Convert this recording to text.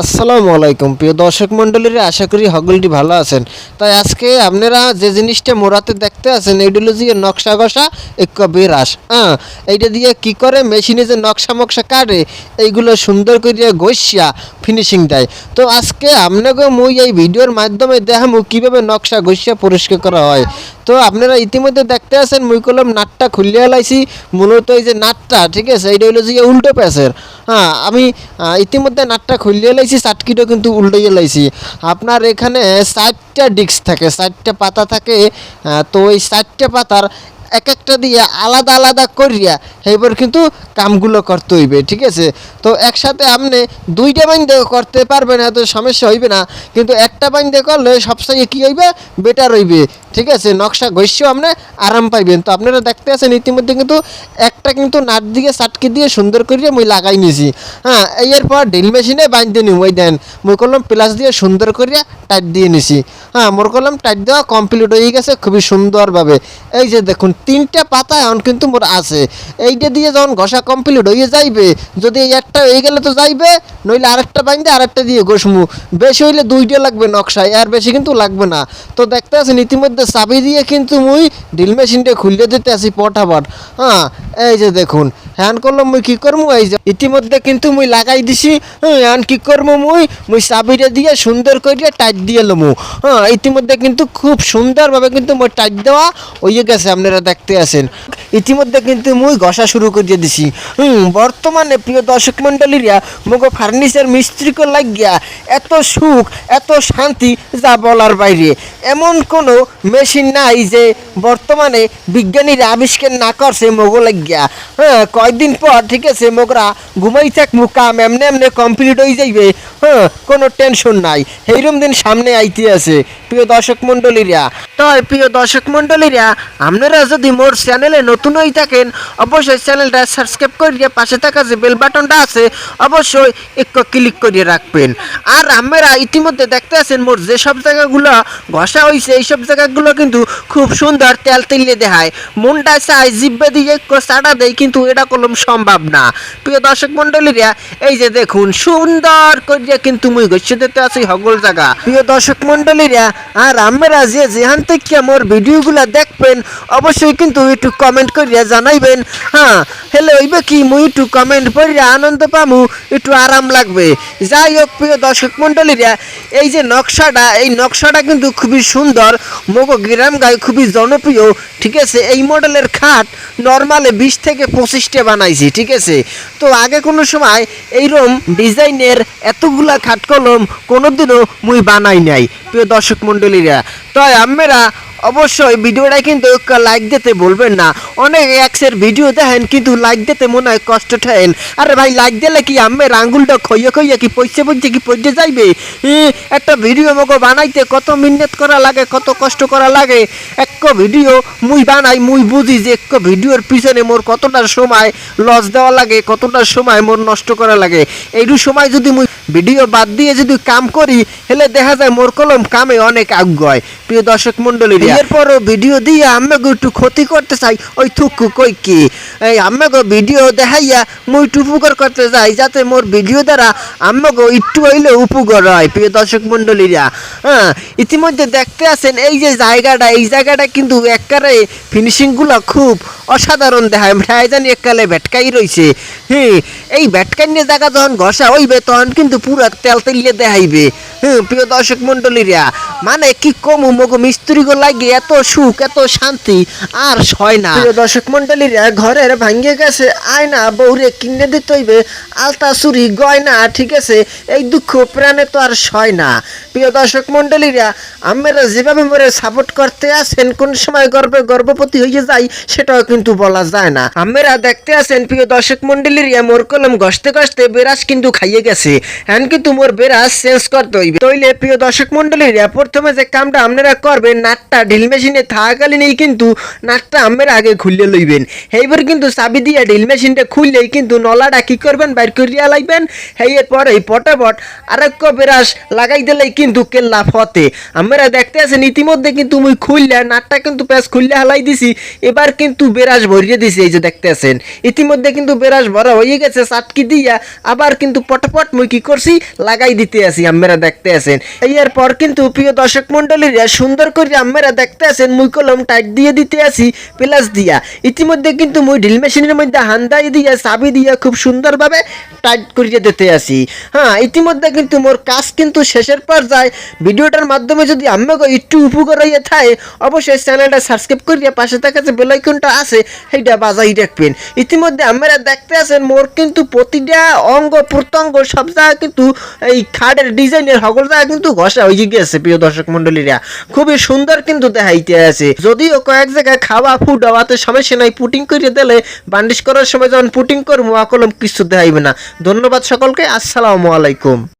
আসসালামু আলাইকুম প্রিয় দর্শক মণ্ডলীরা, আশা করি সকলটি ভালো আছেন। তাই আজকে আপনারা যে জিনিসটা মোড়াতে দেখতে আছেন এইটা হলো যে নকশা ঘষা এক বিরাস। এইটা দিয়ে কি করে মেশিনে যে নকশা মকশা কাটে এইগুলো সুন্দর করে ঘষিয়া ফিনিশিং দেয়। তো আজকে আপনাকে মুই এই ভিডিওর মাধ্যমে দেখামু কীভাবে নকশা ঘষিয়া পরিষ্কার করা হয়। তো আপনারা ইতিমধ্যে দেখতে আছেন মুই কলম নাটটা খুলিয়ে লাইছি। মূলত এই যে নাটটা, ঠিক আছে, এইটা হলো যে উল্টো প্যাচের। আমি ইতিমধ্যে নাটটা খুলিয়ে লাইছি, চাটকিটাও কিন্তু উল্টাইয়ে লাইছি। আপনার এখানে 4টা ডিস্ক থাকে, 4টা পাতা থাকে। তো ওই 4টা পাতার এক একটা দিয়ে আলাদা আলাদা করিয়া এইবার কিন্তু কামগুলো করতে হইবে, ঠিক আছে। তো একসাথে আপনি 2টা বাইন্দে করতে পারবেন, এত সমস্যা হইবে না। কিন্তু একটা বাইন্দে করলে সবসময় কী হইবে, বেটার হইবে, ঠিক আছে। নকশা ঘষেও আপনি আরাম পাইবেন। তো আপনারা দেখতে আছেন ইতিমধ্যে কিন্তু একটা কিন্তু নাট দিয়ে চাটকি দিয়ে সুন্দর করিয়া মুই লাগাই নিছি। এরপর ড্রিল মেশিনে বাইন্দে নিই। ওই দেন মুই করলাম প্লাস দিয়ে সুন্দর করিয়া টাইট দিয়ে নিছি। মোর করলাম টাইট দেওয়া কমপ্লিট হয়ে গেছে খুবই সুন্দরভাবে। এই যে দেখুন 3টা পাতা এখন কিন্তু মোর আছে। এইটা দিয়ে যখন ঘষা কমপ্লিট হয়ে যাইবে, যদি এই একটা হয়ে গেলে তো যাইবে, নইলে আরেকটা বাইন্দে আরেকটা দিয়ে ঘষমু। বেশি হইলে 2টা লাগবে নকশায়, আর বেশি কিন্তু লাগবে না। তো দেখতে আছেন ইতিমধ্যে চাবি দিয়ে কিন্তু মুই ড্রিল মেশিনটা খুলে দিতে আসি পটাপট। এই যে দেখুন হ্যান করলাম মুই কী করবো, এই যে ইতিমধ্যে কিন্তু মুই লাগাই দিছি। হ্যান কী করবো, মুই চাবিটা দিয়ে সুন্দর করে টাইট দিয়ে লমু। ইতিমধ্যে কিন্তু খুব সুন্দরভাবে কিন্তু মই টাইট দেওয়া হয়ে গেছে, আপনারা দেখতে আছেন। ইতিমধ্যে কিন্তু মুই ঘষা শুরু করে দিছি। বর্তমানে প্রিয় দর্শক মণ্ডলীরা, মগো ফার্নিচার মিস্ত্রিকে লাগিয়া এত সুখ এত শান্তি যা বলার বাইরে। এমন কোনো মেশিন নাই যে বর্তমানে বিজ্ঞানীরা আবিষ্কার না করছে মগো লাগিয়া। কয়েকদিন পর, ঠিক আছে, মোগরা ঘুমাই থাকমু, কাম এমনি এমনি কমপ্লিট হয়ে যাইবে। কোনো টেনশন নাই, এইরকম দিন সামনে আইতে আছে প্রিয় দর্শক মণ্ডলীরা। তাই প্রিয় দর্শক মণ্ডলীরা, আপনারা যদি মোর চ্যানেলে নতুন হয়ে থাকেন, অবশ্যই চ্যানেলটা সাবস্ক্রাইব করিয়ে পাশে থাকা যে বেল বাটনটা আছে অবশ্যই একটু ক্লিক করিয়ে রাখবেন। আর আপনারা ইতিমধ্যে দেখতে আছেন মোর যেসব জায়গাগুলো ঘষা হয়েছে এইসব জায়গাগুলো কিন্তু খুব সুন্দর তেল তেলিয়ে দেখায়। মনটা চাই জিব্বে দিয়ে একটু চাটা দেয়, কিন্তু এটা কলম সম্ভব না প্রিয় দর্শক মণ্ডলীরা। এই যে দেখুন সুন্দর করিয়া কিন্তু মুই ঘষে দিতে আছি সকল জায়গা প্রিয় দর্শক মণ্ডলীরা। আর আপনারা যে যেখান থেকে মোর ভিডিওগুলো দেখবেন অবশ্যই কিন্তু একটু কমেন্ট করিয়া জানাইবেন। হেলে হইবে কি, মুই একটু কমেন্ট করিয়া আনন্দ পামু, একটু আরাম লাগবে। যাই হোক প্রিয় দর্শক মণ্ডলীরা, এই যে নকশাটা, এই নকশাটা কিন্তু খুবই সুন্দর, মগো গ্রাম গায়ে খুবই জনপ্রিয়, ঠিক আছে। এই মডেলের খাট নর্মালে 20 থেকে 25টা বানাইছি, ঠিক আছে। তো আগে কোনো সময় এইরকম ডিজাইনের এতগুলা খাট কলম কোনোদিনও মুই বানাই নাই প্রিয় দর্শক মণ্ডলীরা। তাই আপনারা অবশ্যই ভিডিওটা কিন্তু লাইক দিতে বলবেন না। অনেক এক্সের ভিডিও দেখেন কিন্তু লাইক দিতে মনে হয় কষ্ট ঠেন। আরে ভাই, লাইক দিলে কি আমের আঙ্গুলটা খইয়া খইয়া কি পয়সা পড়ছে কি পড়তে যাইবে? একটা ভিডিও মগো বানাইতে কত মিহনত করা লাগে, কত কষ্ট করা লাগে। এক ভিডিও মুই বানাই, মুই বুঝি যে এক ভিডিওর পিছনে মোর কতটা সময় লস দেওয়া লাগে, কতটা সময় মোর নষ্ট করা লাগে। এইটু সময় যদি মুই ভিডিও বাদ দিয়ে যদি কাম করি, হেলে দেখা যায় মোর কলম কামে অনেক আগ্রহ প্রিয় দর্শক মণ্ডলী। এরপরও ভিডিও দিয়ে আমাকে একটু ক্ষতি করতে চাই, ওই থুকু কই কি এই আমাকে ভিডিও দেখাইয়া মুই একটু উপকার করতে যাই, যাতে মোর ভিডিও দ্বারা আমাকে একটু হইলে উপকার হয় প্রিয় দর্শক মণ্ডলীরা। ইতিমধ্যে দেখতে আছেন এই যে জায়গাটা, এই জায়গাটা কিন্তু একবারে ফিনিশিংগুলো খুব অসাধারণ দেখায়। প্রায় জানি এককালে ভেটকাই রয়েছে। এই ভেটকাই নিয়ে জায়গা যখন ঘষা হইবে তখন কিন্তু পুরো তেল তেলিয়ে দেখাইবে প্রিয় দর্শক মণ্ডলীরা। মানে কি কমু, মগো মিস্ত্রিগো লাগে এত সুখ এত শান্তি আর সয় না প্রিয় দর্শক মণ্ডলীরা। ঘরের ভাঙ্গে গেছে আয়না, বউরে কিনে দিতে হইবে আলতা চুরি গয়না, ঠিক আছে। এই দুঃখ প্রাণে তো আর সয় না প্রিয় দর্শক মণ্ডলীরা। আমরা যেভাবে মোরে সাপোর্ট করতে আছেন, কোন সময় গর্ভবতী হয়ে যায় সেটাও কিন্তু বলা যায় না। আমরা দেখতে আছেন প্রিয় দর্শক মণ্ডলীরা, মোর কলম ঘষতে ঘষতে বেরাস কিন্তু খাইয়ে গেছে। এখন কিন্তু মোর বেরাস চেঞ্জ করতে হইবে। তইলে প্রিয় দর্শক মণ্ডলীরা, প্রথমে যে কামটা আপনারা করবেন, নাটটা ড্রিল মেশিনে থাকাকালীনই কিন্তু নাটটা আপনারা আগে খুলে লইবেন। এইবার কিন্তু কিন্তু চাবি দিয়ে ড্রিল মেশিনটা খুললেই কিন্তু নলাটা কি করবেন বাইর করিয়া লাইবেন। এরপর এই পটাপট আরেক বেরাস লাগাই দিলেই কিন্তু কেল্লা ফতে। আমরা দেখতে আছেন ইতিমধ্যে কিন্তু মুই খুললে নাটটা কিন্তু প্যাঁচ খুললে হালাই দিছি, এবার কিন্তু বেরাস ভরিয়ে দিছি। এই যে দেখতে আছেন ইতিমধ্যে কিন্তু বেরাস ভরা হয়ে গেছে চাটকি দিয়া, আবার কিন্তু পটাপট মুই কি করছি লাগাই দিতে আসি। আমরা দেখতে আছেন এরপর কিন্তু প্রিয় দর্শক মন্ডলীরা সুন্দর করে আমরা দেখতে আছেন মুই কলম টাইট দিয়ে দিতে আসি প্লাস দিয়া। ইতিমধ্যে কিন্তু মুই ড্রিল মেশিনের মধ্যে হান্দাই দিয়া চাবি দিয়া খুব সুন্দরভাবে টাইট করিয়ে দিতে আসি। হ্যাঁ, ইতিমধ্যে কিন্তু মোর কাজ কিন্তু শেষের পর্যায়ে। ভিডিওটার মাধ্যমে যদি আমাকে একটু উপকার হয়ে থাকে অবশ্যই চ্যানেলটা সাবস্ক্রাইব করিয়ে পাশে থাকা যে বেল আইকনটা আছে সেইটা বাজাই রাখবেন। ইতিমধ্যে আমরা দেখতে আছেন মোর কিন্তু প্রতিটা অঙ্গ প্রত্যঙ্গ সব জায়গায় কিন্তু এই খাটের ডিজাইনের সকল জায়গায় কিন্তু ঘষা হয়ে গেছে। প্রিয় দর্শক মন্ডলীরা খুবই সুন্দর কিন্তু দেখাইতে আছে। যদিও কয়েক জায়গায় খাওয়া ফুড হওয়াতে সমস্যা নাই, পুটিং করে দিলে বান্ডিশ করার সময় যখন পুটিং করবো কলম কিছু দেখাইবে না। ধন্যবাদ সকলকে, আসসালামু আলাইকুম।